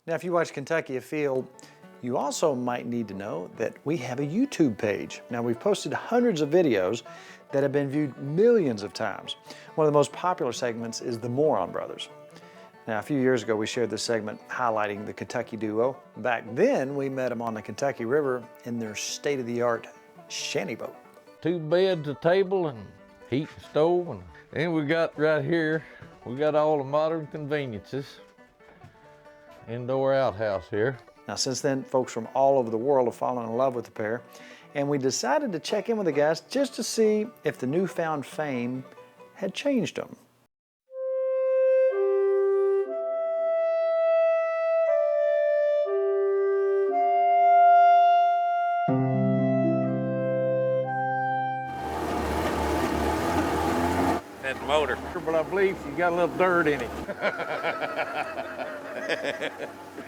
Now, if you watch Kentucky Afield, you also might need to know that we have a YouTube page. Now, we've posted hundreds of videos that have been viewed millions of times. One of the most popular segments is the Moron Brothers. Now, a few years ago, we shared this segment highlighting the Kentucky duo. Back then, we met them on the Kentucky River in their state-of-the-art shanty boat. 2 beds, a table, and heat and stove. And then we got right here, we got all the modern conveniences. Indoor outhouse here. Now, since then, folks from all over the world have fallen in love with the pair, and we decided to check in with the guys just to see if the newfound fame had changed them. That motor, but I believe she got a little dirt in it.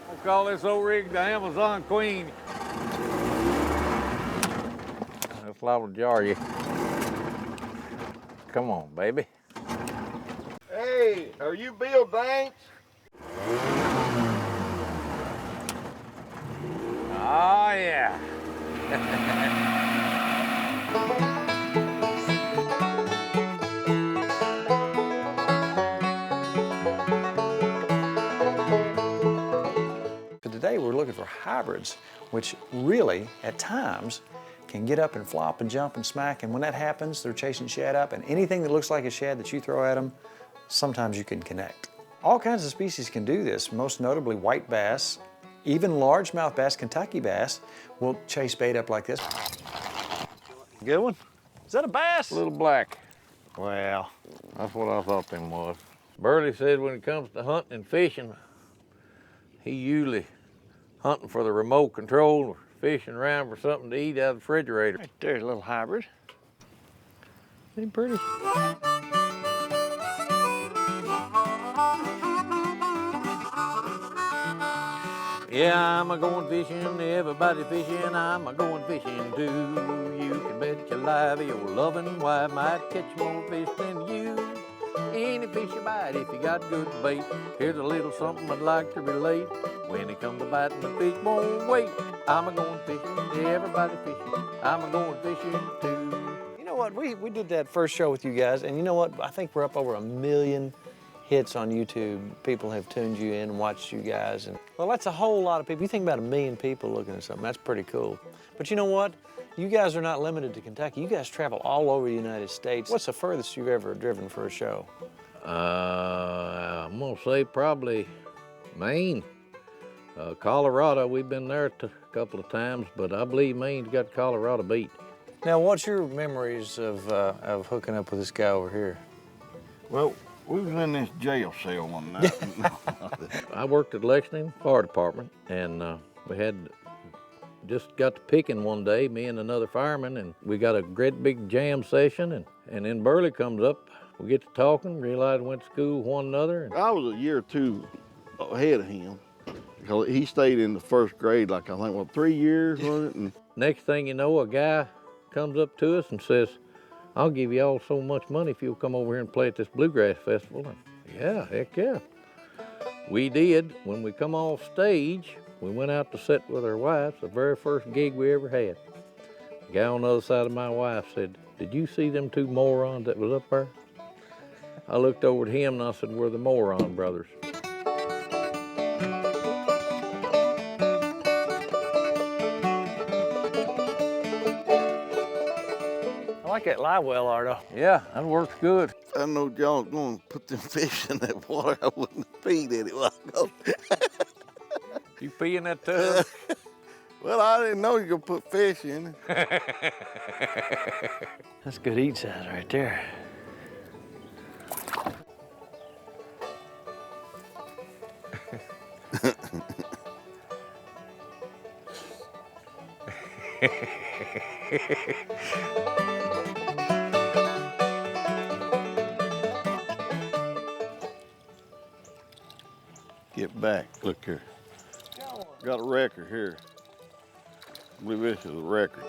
We'll call this old rig the Amazon Queen. That's liable to jar you. Come on, baby. Hey, are you Bill Danks? Oh, yeah. Today we're looking for hybrids, which really, at times, can get up and flop and jump and smack, and when that happens, they're chasing shad up, and anything that looks like a shad that you throw at them, sometimes you can connect. All kinds of species can do this, most notably white bass, even largemouth bass, Kentucky bass, will chase bait up like this. Good one? Is that a bass? A little black. Well, That's what I thought them was. Burley said when it comes to hunting and fishing, he usually hunting for the remote control or fishing around for something to eat out of the refrigerator. right there's a little hybrid. Ain't pretty? Yeah, I'm a-going fishing, everybody fishing, I'm a-going fishing too. You can bet your life your loving wife might catch more fish than you. Any fish you bite if you got good bait. Here's a little something I'd like to relate. When it comes to biting, the fish won't wait. I'm a-going fishing, everybody fishing, I'm a-going fishing too. You know what, we did that first show with you guys, and you know what, I think we're up over 1 million hits on YouTube. People have tuned you in and watched you guys, and well, that's a whole lot of people. You think about 1 million people looking at something, that's pretty cool. But you know what? You guys are not limited to Kentucky. You guys travel all over the United States. What's the furthest you've ever driven for a show? I'm gonna say probably Maine. Colorado, we've been there a couple of times, but I believe Maine's got Colorado beat. Now, what's your memories of hooking up with this guy over here? Well, we was in this jail cell one night. I worked at Lexington Fire Department, and we had just got to picking one day, me and another fireman, and we got a great big jam session, and then Burley comes up, we get to talking, realize we went to school with one another. I was a year or two ahead of him. Because he stayed in the first grade, like I think, what, 3 years, was it? And Next thing you know, a guy comes up to us and says, I'll give you all so much money if you'll come over here and play at this bluegrass festival. And yeah, heck yeah. We did. When we come off stage, we went out to sit with our wives, the very first gig we ever had. The guy on the other side of my wife said, did you see them 2 morons that was up there? I looked over at him and I said, we're the Moron Brothers. I like that live well, Lardo. Yeah, that works good. if I know y'all was going to put them fish in that water, I wouldn't have peed in it while ago. You pee in that tub? Well, I didn't know you could put fish in it. That's good eat size right there. Get back, look here. Got a record here. I believe this is a record.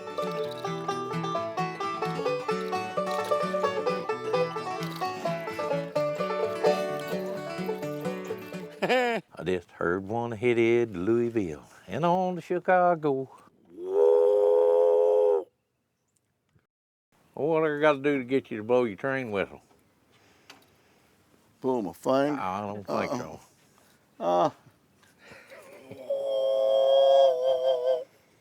I just heard one headed to Louisville and on to Chicago. What I got to do to get you to blow your train whistle? Pull my finger. I don't think so.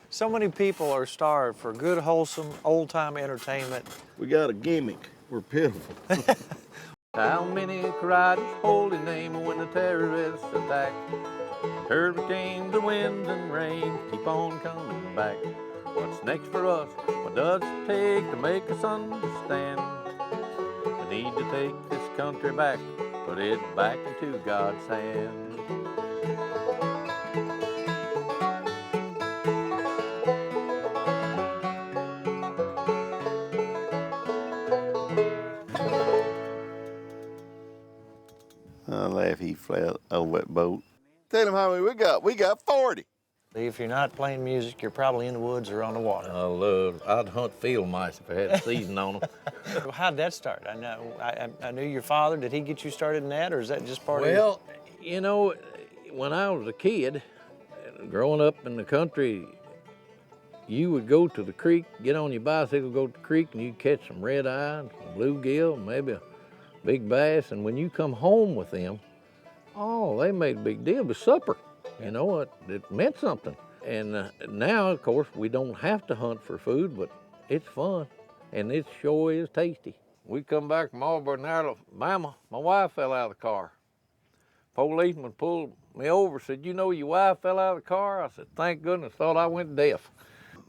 So many people are starved for good, wholesome, old-time entertainment. We got a gimmick. We're pitiful. How many cried his holy name when the terrorists attacked? Hurricanes, the winds and rain keep on coming back. What's next for us? What does it take to make us understand? We need to take this country back, put it back into God's hand. I laugh, he flat over that boat. Tell him how many we got. We got 40. If you're not playing music, you're probably in the woods or on the water. I'd hunt field mice if I had a season on them. How'd that start? I knew your father. Did he get you started in that, or is that just part of Well, you know, when I was a kid, growing up in the country, you would go to the creek, get on your bicycle, go to the creek, and you'd catch some red eye, some bluegill, maybe a big bass, and when you come home with them, oh, they made a big deal. It was supper. You know, it meant something. And now, of course, we don't have to hunt for food, but it's fun, and it sure is tasty. We come back from Auburn, Alabama. My wife fell out of the car. Policeman pulled me over, said, "You know your wife fell out of the car?" I said, "Thank goodness, thought I went deaf."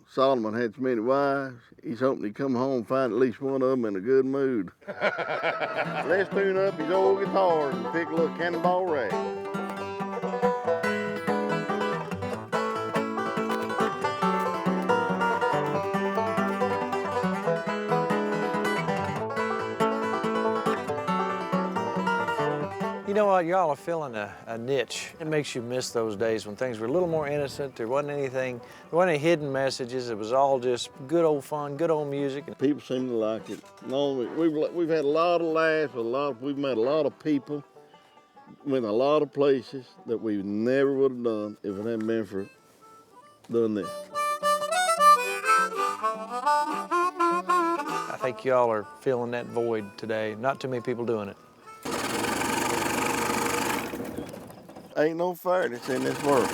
Solomon had so many wives, he's hoping he'd come home and find at least one of them in a good mood. Let's tune up his old guitar and pick a little Cannonball Rag. You know what, y'all are filling a niche. It makes you miss those days when things were a little more innocent. There wasn't anything, there wasn't any hidden messages. It was all just good old fun, good old music. People seem to like it. We've had a lot of laughs, we've met a lot of people, went a lot of places that we never would have done if it hadn't been for doing this. I think y'all are filling that void today. Not too many people doing it. Ain't no fairness in this world.